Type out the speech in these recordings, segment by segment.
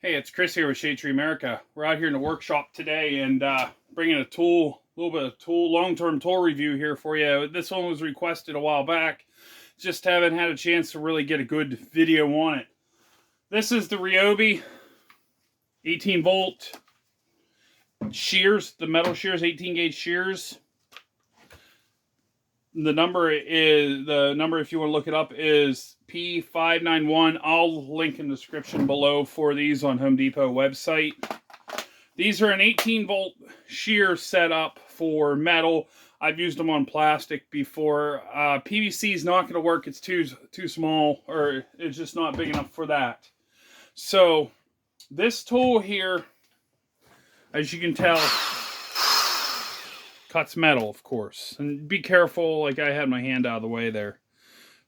Hey, it's Chris here with Shadetree America. We're out here in the workshop today and bringing a little bit of long-term tool review here for you. This one was requested a while back. Just haven't had a chance to really get a good video on it. This is the Ryobi 18-volt shears, the metal shears, 18-gauge shears. The number, if you want to look it up, is P591. I'll link in the description below for these on Home Depot website. These are an 18-volt shear setup for metal. I've used them on plastic before. PVC is not going to work. It's too small, or it's just not big enough for that. So this tool here, as you can tell, cuts metal, of course. And be careful, like I had my hand out of the way there.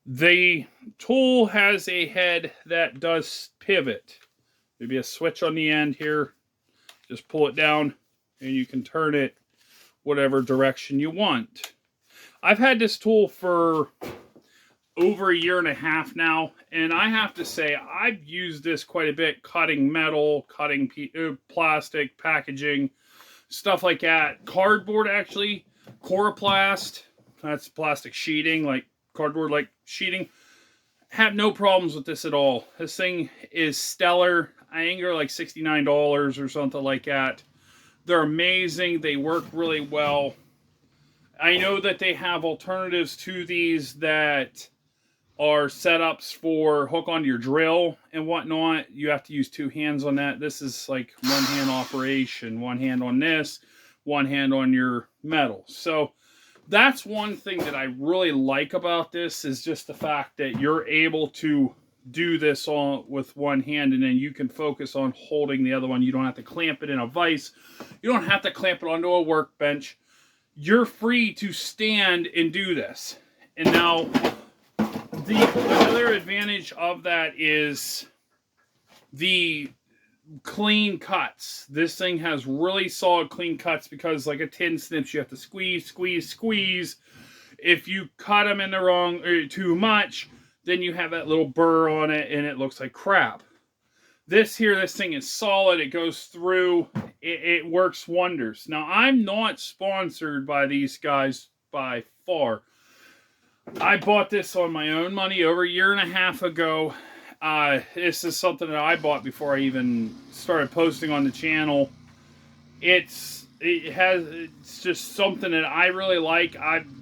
The tool has a head that does pivot. There'd be a switch on the end here. Just pull it down and you can turn it whatever direction you want. I've had this tool for over a year and a half now, and I have to say I've used this quite a bit, cutting metal, cutting plastic, packaging, stuff like that. Cardboard, actually. Coroplast. That's plastic sheeting, like cardboard, like sheeting. Have no problems with this at all. This thing is stellar. I think they're like $69 or something like that. They're amazing. They work really well. I know that they have alternatives to these that are setups for hook onto your drill and whatnot. You have to use two hands on that. This is like one hand operation. One hand on this, one hand on your metal. So that's one thing that I really like about this, is just the fact that you're able to do this all with one hand, and then you can focus on holding the other one. You don't have to clamp it in a vise. You don't have to clamp it onto a workbench. You're free to stand and do this. And now, another advantage of that is the clean cuts. This thing has really solid clean cuts, because like a tin snips, you have to squeeze. If you cut them in the wrong, or too much, then you have that little burr on it and it looks like crap. This thing is solid. It goes through. It works wonders. Now, I'm not sponsored by these guys by far. I bought this on my own money over a year and a half ago. This is something that I bought before I even started posting on the channel. It's just something that I really like.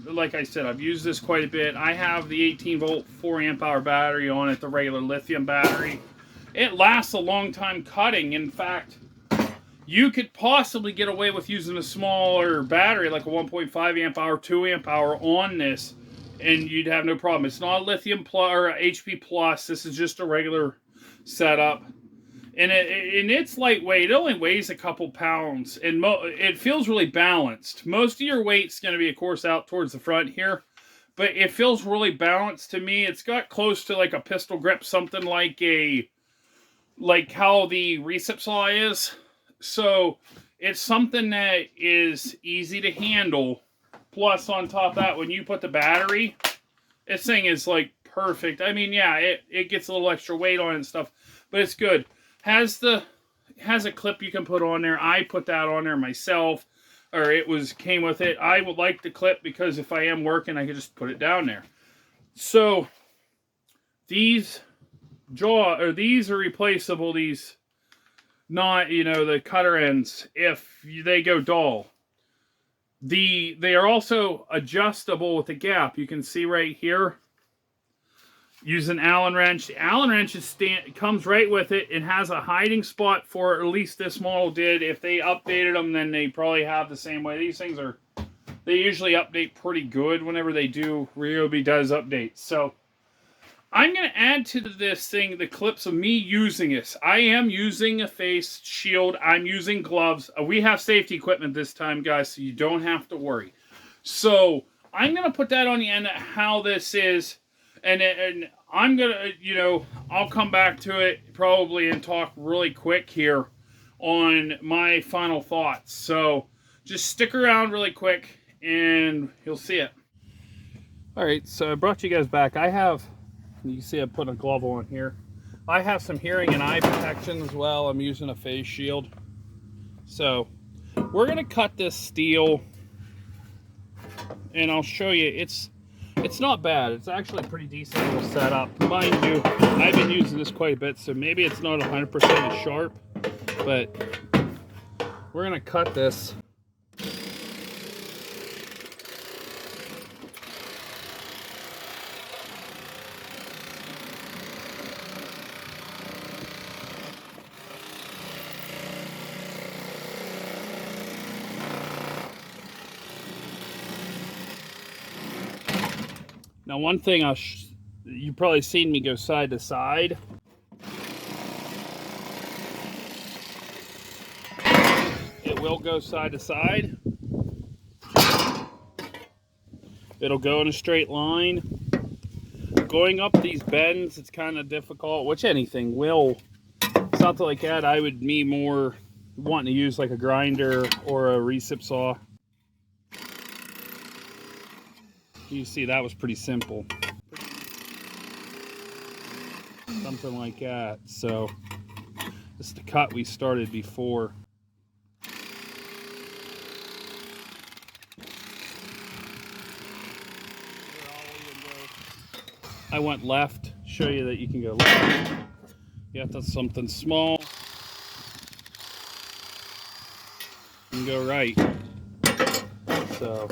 Like I said, I've used this quite a bit. I have the 18-volt 4-amp-hour battery on it, the regular lithium battery. It lasts a long time cutting. In fact, you could possibly get away with using a smaller battery, like a 1.5-amp-hour, 2-amp-hour on this, and you'd have no problem. It's not a lithium plus or a HP plus. This is just a regular setup, and it's lightweight. It only weighs a couple pounds, and it feels really balanced. Most of your weight's going to be, of course, out towards the front here, but it feels really balanced to me. It's got close to like a pistol grip, something like how the recip saw is. So it's something that is easy to handle. Plus, on top of that, when you put the battery, this thing is like perfect. I mean, yeah, it gets a little extra weight on it and stuff, but it's good. Has a clip you can put on there. I put that on there myself, or came with it. I would like the clip because if I am working, I can just put it down there. So these are replaceable. These, not, the cutter ends, if they go dull. They are also adjustable with a gap. You can see right here. Use an Allen wrench. The Allen wrench comes right with it. It has a hiding spot for, at least this model did. If they updated them, then they probably have the same way. These things they usually update pretty good whenever they do. Ryobi does update. So I'm going to add to this thing the clips of me using this. I am using a face shield. I'm using gloves. We have safety equipment this time, guys, so you don't have to worry. So I'm going to put that on the end of how this is. And I'm going to, I'll come back to it probably and talk really quick here on my final thoughts. So just stick around really quick and you'll see it. All right, so I brought you guys back. You can see I put a glove on here. I have some hearing and eye protection as well. I'm using a face shield. So we're gonna cut this steel, and I'll show you. It's not bad. It's actually a pretty decent little setup. Mind you, I've been using this quite a bit, so maybe it's not 100% as sharp, but we're gonna cut this. Now, one thing you've probably seen me go side to side. It will go side to side. It'll go in a straight line. Going up these bends, it's kind of difficult, which anything will. Something like that, I would be more wanting to use like a grinder or a recip saw. You see, that was pretty simple. Something like that. So, this is the cut we started before. I went left, show you that you can go left. You have to have something small. You can go right. So,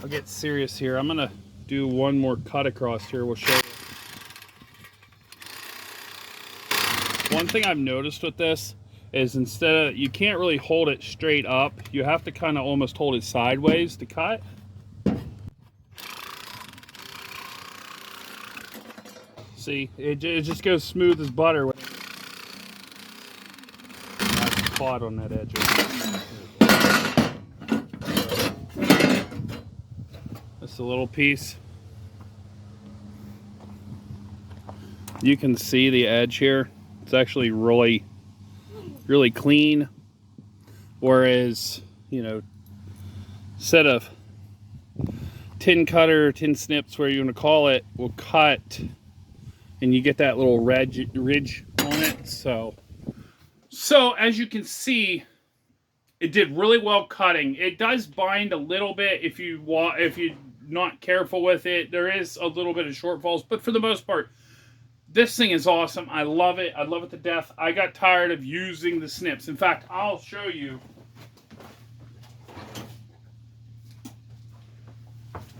I'll get serious here. I'm gonna do one more cut across here. We'll show you. One thing I've noticed with this is you can't really hold it straight up. You have to kind of almost hold it sideways to cut. See, it just goes smooth as butter. That's caught on that edge. Just a little piece. You can see the edge here. It's actually really clean. Whereas, you know, instead of tin cutter, tin snips, where you want to call it, will cut and you get that little ridge on it. So as you can see, it did really well cutting. It does bind a little bit if you're not careful with it. There is a little bit of shortfalls, but for the most part, this thing is awesome. I love it. I love it to death. I got tired of using the snips. In fact, I'll show you.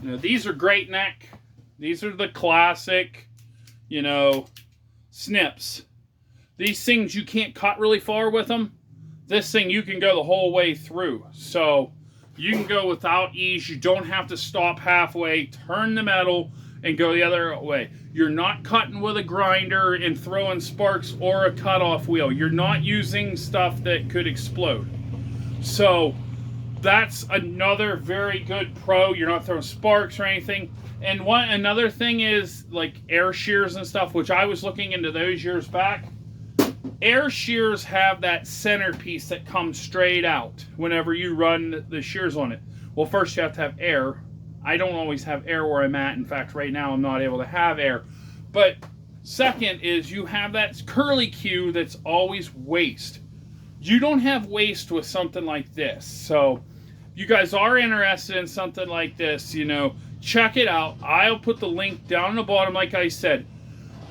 You know, these are great neck. These are the classic, you know, snips. These things you can't cut really far with them. This thing you can go the whole way through. So you can go without ease. You don't have to stop halfway, turn the metal, and go the other way. You're not cutting with a grinder and throwing sparks or a cutoff wheel. You're not using stuff that could explode. So that's another very good pro. You're not throwing sparks or anything. And another thing is like air shears and stuff, which I was looking into those years back. Air shears have that centerpiece that comes straight out whenever you run the shears on it. Well, first you have to have air. I don't always have air where I'm at. In fact, right now I'm not able to have air. But second is you have that curly cue that's always waste. You don't have waste with something like this. So if you guys are interested in something like this, you know, check it out. I'll put the link down in the bottom, like I said.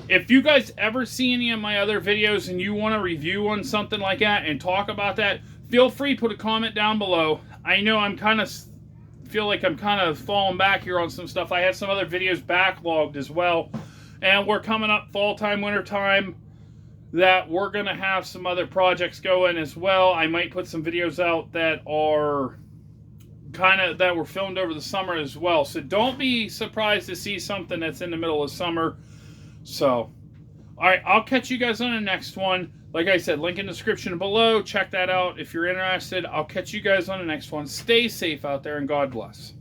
If you guys ever see any of my other videos and you want to review on something like that and talk about that, feel free to put a comment down below. I know feel like I'm kind of falling back here on some stuff. I have some other videos backlogged as well. And we're coming up fall time, winter time, that we're going to have some other projects going as well. I might put some videos out that are that were filmed over the summer as well. So don't be surprised to see something that's in the middle of summer. So, all right, I'll catch you guys on the next one. Like I said, link in the description below. Check that out if you're interested. I'll catch you guys on the next one. Stay safe out there, and God bless.